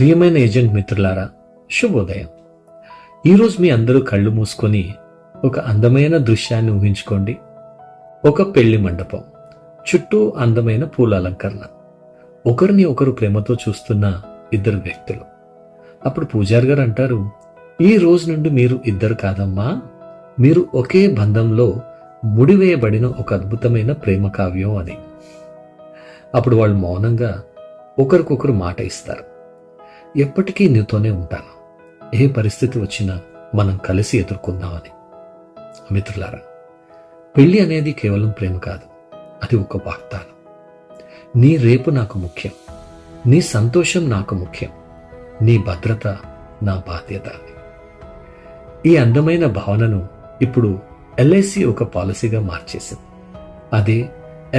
ప్రియమైన ఏజెంట్ మిత్రులారా, శుభోదయం. ఈరోజు మీ అందరూ కళ్ళు మూసుకొని ఒక అందమైన దృశ్యాన్ని ఊహించుకోండి. ఒక పెళ్లి మండపం, చుట్టూ అందమైన పూల అలంకరణ, ఒకరిని ఒకరు ప్రేమతో చూస్తున్న ఇద్దరు వ్యక్తులు. అప్పుడు పూజారి గారు అంటారు, ఈ రోజు నుండి మీరు ఇద్దరు కాదమ్మా, మీరు ఒకే బంధంలో ముడివేయబడిన ఒక అద్భుతమైన ప్రేమ కావ్యం అని. అప్పుడు వాళ్ళు మౌనంగా ఒకరికొకరు మాట ఇస్తారు, ఎప్పటికీ నీతోనే ఉంటాను, ఏ పరిస్థితి వచ్చినా మనం కలిసి ఎదుర్కొందామని. మిత్రులారా, పెళ్లి అనేది కేవలం ప్రేమ కాదు, అది ఒక వాగ్దానం. నీ రేపు నాకు ముఖ్యం, నీ సంతోషం నాకు ముఖ్యం, నీ భద్రత నా బాధ్యత. ఈ అందమైన భావనను ఇప్పుడు ఎల్ఐసి ఒక పాలసీగా మార్చేసింది. అదే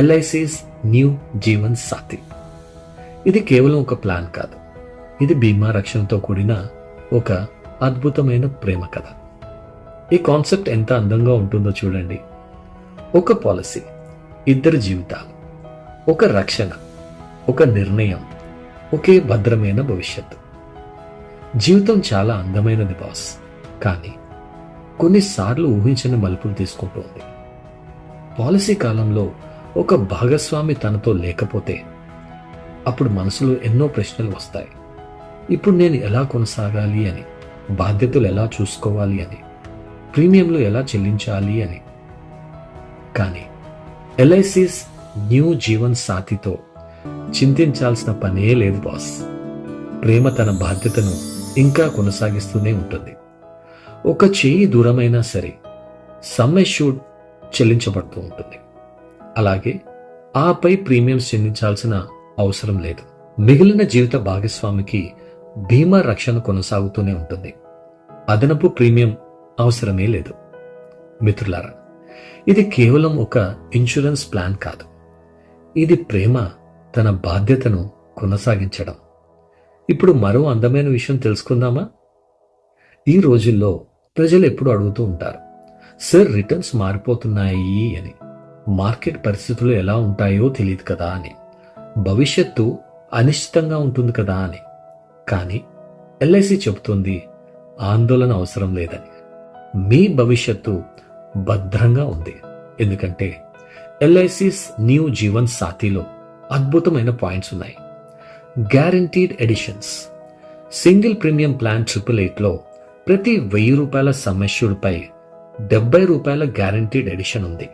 ఎల్ఐసిస్ న్యూ జీవన్ సాథీ. ఇది కేవలం ఒక ప్లాన్ కాదు, ఇది బీమా రక్షణతో కూడిన ఒక అద్భుతమైన ప్రేమ కథ. ఈ కాన్సెప్ట్ ఎంత అందంగా ఉంటుందో చూడండి. ఒక పాలసీ, ఇద్దరు జీవితాలు, ఒక రక్షణ, ఒక నిర్ణయం, ఒకే భద్రమైన భవిష్యత్తు. జీవితం చాలా అందమైనది బాస్, కానీ కొన్నిసార్లు ఊహించని మలుపులు తీసుకుంటోంది. పాలసీ కాలంలో ఒక భాగస్వామి తనతో లేకపోతే అప్పుడు మనసులో ఎన్నో ప్రశ్నలు వస్తాయి. ఇప్పుడు నేను ఎలా కొనసాగాలి అని, బాధ్యతలు ఎలా చూసుకోవాలి అని, ప్రీమియంలు ఎలా చెల్లించాలి అని. కానీ ఎల్ఐసిస్ న్యూ జీవన్ సాథీతో చింతించాల్సిన పనే లేదు బాస్. ప్రేమ తన బాధ్యతను ఇంకా కొనసాగిస్తూనే ఉంటుంది. ఒక చేయి దూరమైనా సరే సమ్ అష్యూర్డ్ చెల్లించబడుతూ ఉంటుంది. అలాగే ఆపై ప్రీమియంస్ చెల్లించాల్సిన అవసరం లేదు. మిగిలిన జీవిత భాగస్వామికి బీమా రక్షణ కొనసాగుతూనే ఉంటుంది. అదనపు ప్రీమియం అవసరమే లేదు. మిత్రులారా, ఇది కేవలం ఒక ఇన్సూరెన్స్ ప్లాన్ కాదు, ఇది ప్రేమ తన బాధ్యతను కొనసాగించడం. ఇప్పుడు మరో అందమైన విషయం తెలుసుకుందామా? ఈ రోజుల్లో ప్రజలు ఎప్పుడు అడుగుతూ ఉంటారు, సార్ రిటర్న్స్ మారిపోతున్నాయి అని, మార్కెట్ పరిస్థితులు ఎలా ఉంటాయో తెలియదు కదా అని, భవిష్యత్తు అనిశ్చితంగా ఉంటుంది కదా అని. కానీ ఎల్ఐసి చెబుతుంది, ఆందోళన అవసరం లేదని. మీ భవిష్యత్తు భద్రంగా ఉంది. ఎందుకంటే ఎల్ఐసిస్ న్యూ జీవన్ సాథీలో అద్భుతమైన పాయింట్స్ ఉన్నాయి. Guaranteed additions. Single premium plan 888లో ప్రతి 1000 రూపాయల సమ్ అష్యూర్డ్ పై 70 రూపాయల గ్యారంటీడ్ ఎడిషన్ ఉంది.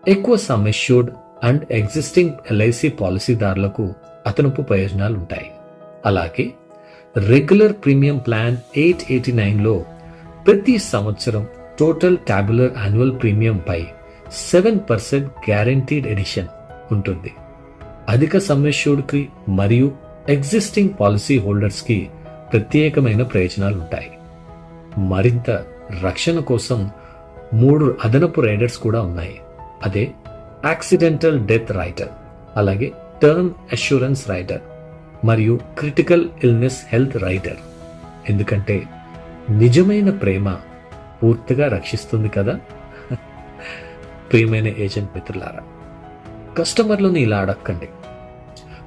ఎక్కువ sum assured and existing LIC పాలసీదారులకు అదనపు ప్రయోజనాలుంటాయి. అలాగే రెగ్యులర్ ప్రీమియం ప్లాన్ 889లో ప్రతి సంవత్సరం టోటల్ టాబ్యులర్ యాన్యువల్ ప్రీమియం పై 7% గ్యారంటీడ్ ఎడిషన్ ఉంటుంది. అధిక సమ్ అష్యూర్డ్కి మరియు ఎగ్జిస్టింగ్ పాలసీ హోల్డర్స్కి ప్రత్యేకమైన ప్రయోజనాలుంటాయి. మరింత రక్షణ కోసం 3 అదనపు రైడర్స్ కూడా ఉన్నాయి. అదే యాక్సిడెంటల్ డెత్ రైడర్, అలాగే టర్మ్ అష్యూరెన్స్ రైడర్ మరియు క్రిటికల్ ఇల్నెస్ హెల్త్ రైడర్. ఎందుకంటే నిజమైన ప్రేమ పూర్తిగా రక్షిస్తుంది కదా. ప్రియమైన ఏజెంట్ మిత్రులారా, కస్టమర్లను ఇలా అడగండి,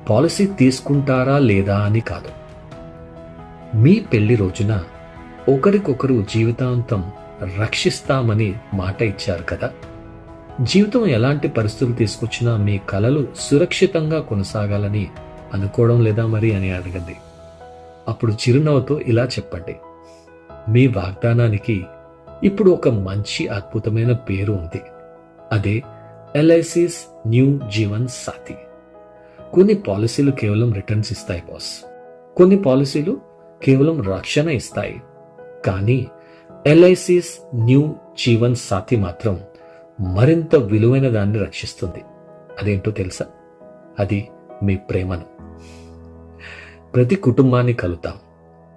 పాలసీ తీసుకుంటారా లేదా అని కాదు. మీ పెళ్లి రోజున ఒకరికొకరు జీవితాంతం రక్షిస్తామని మాట ఇచ్చారు కదా. జీవితం ఎలాంటి పరిస్థితులు తీసుకొచ్చినా మీ కలలు సురక్షితంగా కొనసాగాలని అనుకోవడం లేదా మరి అని అడగండి. అప్పుడు చిరునవ్వుతో ఇలా చెప్పండి, మీ వాగ్దానానికి ఇప్పుడు ఒక మంచి అద్భుతమైన పేరు ఉంది. అదే ఎల్ఐసిస్ న్యూ జీవన్ సాథీ. కొన్ని పాలసీలు కేవలం రిటర్న్స్ ఇస్తాయి బాస్, కొన్ని పాలసీలు కేవలం రక్షణ ఇస్తాయి. కానీ ఎల్ఐసిస్ న్యూ జీవన్ సాథీ మాత్రం మరింత విలువైన దాన్ని రక్షిస్తుంది. అదేంటో తెలుసా? అది మీ ప్రేమను. ప్రతి కుటుంబాన్ని కలుద్దాం,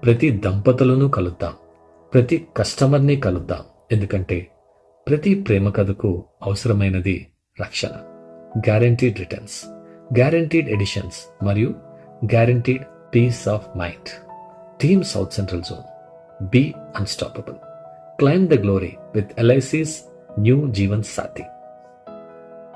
ప్రతి దంపతులను కలుద్దాం, ప్రతి కస్టమర్ని కలుద్దాం. ఎందుకంటే ప్రతి ప్రేమ కథకు అవసరమైనది రక్షణ. గ్యారంటీడ్ రిటర్న్స్, గ్యారంటీడ్ ఎడిషన్స్ మరియు guaranteed peace of mind. Team south central zone. Be unstoppable. Climb the glory with LIC's new Jeevan Sathi.